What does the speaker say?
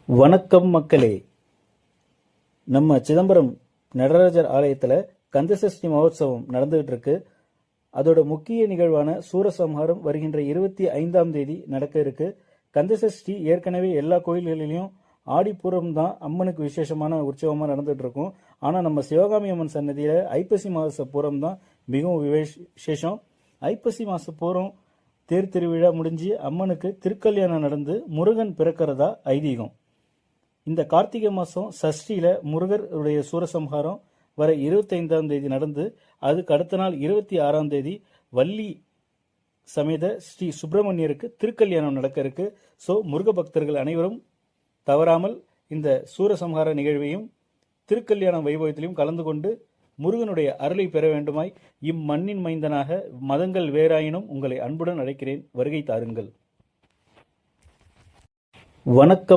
வணக்கம் மக்களே. நம்ம சிதம்பரம் நடராஜர் ஆலயத்தில் கந்தசஷ்டி மகோத்சவம் நடந்துகிட்டு இருக்கு. அதோட முக்கிய நிகழ்வான சூரசம்ஹாரம் வருகின்ற 25ஆம் தேதி நடக்க இருக்கு. கந்தசஷ்டி ஏற்கனவே எல்லா கோயில்களிலையும் ஆடிப்பூரம் தான் அம்மனுக்கு விசேஷமான உற்சவமாக நடந்துட்டு இருக்கும். ஆனால் நம்ம சிவகாமி அம்மன் சன்னதியில் ஐப்பசி மாத பூரம் தான் மிகவும் விசேஷம். ஐப்பசி மாத பூரம் தேர் திருவிழா முடிஞ்சு அம்மனுக்கு திருக்கல்யாணம் நடந்து முருகன் பிறக்கிறதா ஐதீகம். இந்த கார்த்திகை மாதம் சஷ்டியில் முருகருடைய சூரசம்ஹாரம் வர 25ஆம் தேதி நடந்து அதுக்கு அடுத்த நாள் 26ஆம் தேதி வள்ளி சமேத ஸ்ரீ சுப்பிரமணியருக்கு திருக்கல்யாணம் நடக்க இருக்கு. ஸோ முருக பக்தர்கள் அனைவரும் தவறாமல் இந்த சூரசம்ஹார நிகழ்வையும் திருக்கல்யாண வைபவத்திலையும் கலந்து கொண்டு முருகனுடைய அருளை பெற வேண்டுமாய் இம்மண்ணின் மைந்தனாக மதங்கள் வேறாயினும் உங்களை அன்புடன் அழைக்கிறேன். வருகை தாருங்கள். வணக்கம்.